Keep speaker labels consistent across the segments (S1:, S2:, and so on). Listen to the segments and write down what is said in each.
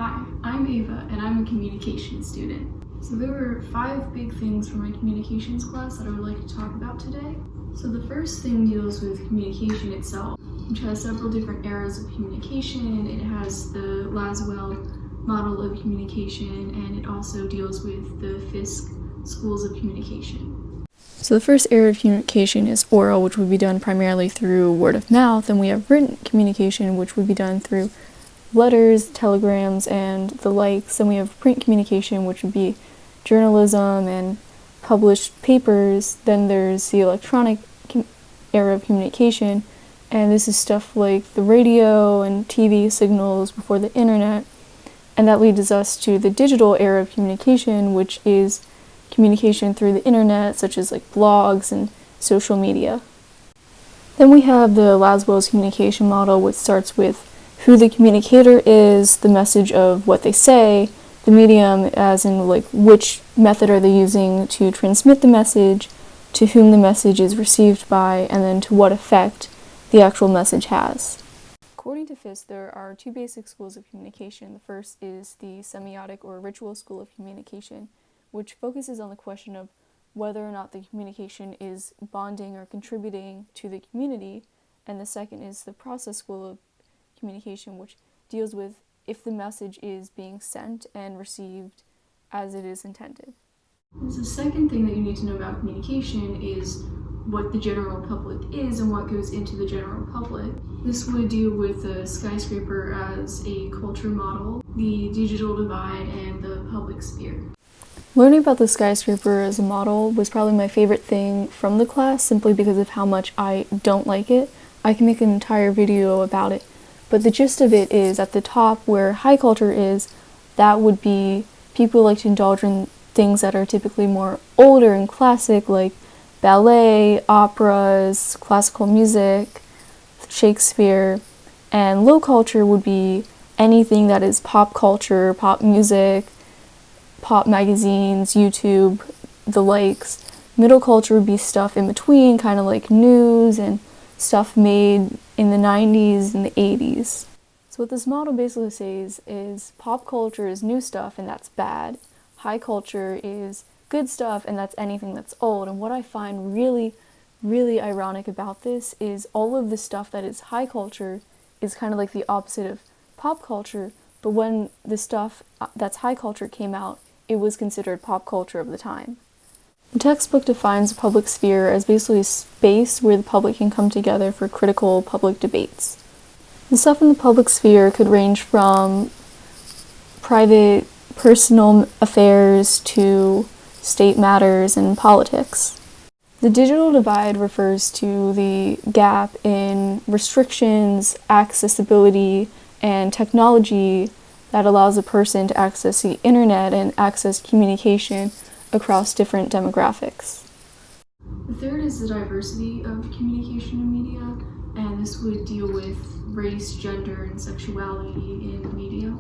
S1: Hi, I'm Ava, and I'm a communications student. So there were 5 big things from my communications class that I would like to talk about today. So the first thing deals with communication itself, which has several different eras of communication. It has the Lasswell model of communication, and it also deals with the Fisk schools of communication.
S2: So the first era of communication is oral, which would be done primarily through word of mouth, and we have written communication, which would be done through letters, telegrams, and the likes. And we have print communication, which would be journalism and published papers. Then there's the electronic era of communication, and this is stuff like the radio and TV signals before the internet. And that leads us to the digital era of communication, which is communication through the internet, such as like blogs and social media. Then we have the Lasswell's communication model, which starts with who the communicator is, the message of what they say, the medium as in like which method are they using to transmit the message, to whom the message is received by, and then to what effect the actual message has. According to Fisk, there are 2 basic schools of communication. The first is the semiotic or ritual school of communication, which focuses on the question of whether or not the communication is bonding or contributing to the community. And the second is the process school of communication, which deals with if the message is being sent and received as it is intended.
S1: The second thing that you need to know about communication is what the general public is and what goes into the general public. This would deal with the skyscraper as a culture model, the digital divide, and the public sphere.
S2: Learning about the skyscraper as a model was probably my favorite thing from the class, simply because of how much I don't like it. I can make an entire video about it, but the gist of it is at the top where high culture is, that would be people like to indulge in things that are typically more older and classic, like ballet, operas, classical music, Shakespeare. And low culture would be anything that is pop culture, pop music, pop magazines, YouTube, the likes. Middle culture would be stuff in between, kind of like news and stuff made in the 90s and the 80s. So what this model basically says is pop culture is new stuff and that's bad. High culture is good stuff and that's anything that's old. And what I find really, really ironic about this is all of the stuff that is high culture is kind of like the opposite of pop culture, but when the stuff that's high culture came out, it was considered pop culture of the time. The textbook defines the public sphere as basically a space where the public can come together for critical public debates. The stuff in the public sphere could range from private, personal affairs to state matters and politics. The digital divide refers to the gap in restrictions, accessibility, and technology that allows a person to access the internet and access communication across different demographics.
S1: The third is the diversity of communication in media, and this would deal with race, gender, and sexuality in media.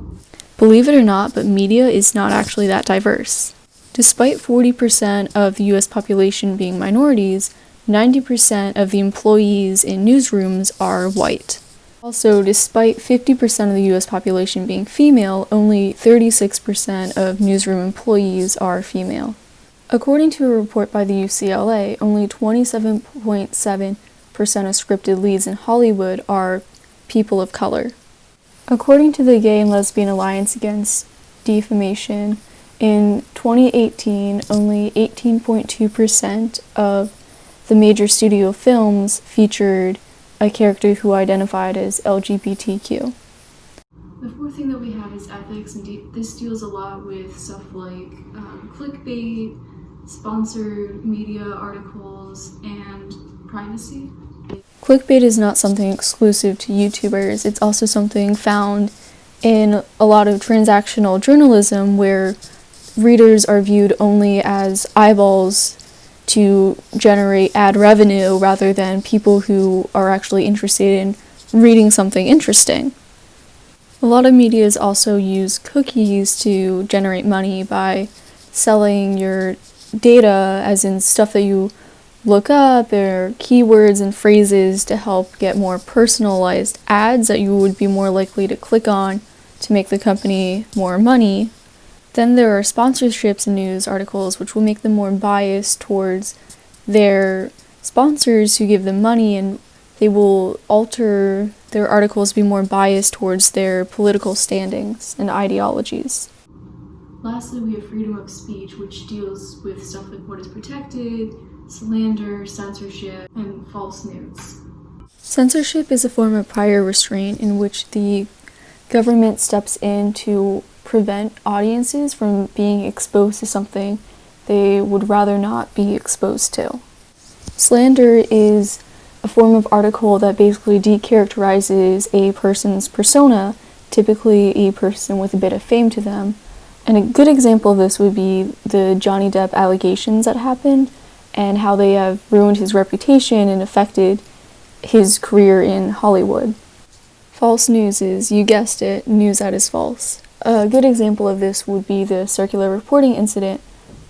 S2: Believe it or not, but media is not actually that diverse. Despite 40% of the US population being minorities, 90% of the employees in newsrooms are white. Also, despite 50% of the US population being female, only 36% of newsroom employees are female. According to a report by the UCLA, only 27.7% of scripted leads in Hollywood are people of color. According to the Gay and Lesbian Alliance Against Defamation, in 2018, only 18.2% of the major studio films featured a character who identified as LGBTQ.
S1: The fourth thing that we have is ethics, and this deals a lot with stuff like clickbait, sponsored media articles, and privacy.
S2: Clickbait is not something exclusive to YouTubers. It's also something found in a lot of transactional journalism where readers are viewed only as eyeballs to generate ad revenue rather than people who are actually interested in reading something interesting. A lot of medias also use cookies to generate money by selling your data, as in stuff that you look up, or keywords and phrases to help get more personalized ads that you would be more likely to click on to make the company more money. Then there are sponsorships in news articles, which will make them more biased towards their sponsors who give them money, and they will alter their articles to be more biased towards their political standings and ideologies.
S1: Lastly, we have freedom of speech, which deals with stuff like what is protected, slander, censorship, and false news.
S2: Censorship is a form of prior restraint in which the government steps in to prevent audiences from being exposed to something they would rather not be exposed to. Slander is a form of article that basically decharacterizes a person's persona, typically a person with a bit of fame to them. And a good example of this would be the Johnny Depp allegations that happened and how they have ruined his reputation and affected his career in Hollywood. False news is, you guessed it, news that is false. A good example of this would be the circular reporting incident,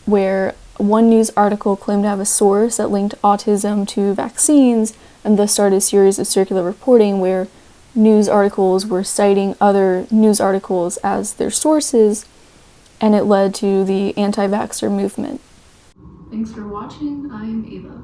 S2: where one news article claimed to have a source that linked autism to vaccines, and thus started a series of circular reporting where news articles were citing other news articles as their sources, and it led to the anti-vaxxer movement.
S1: Thanks for watching. I'm Ava.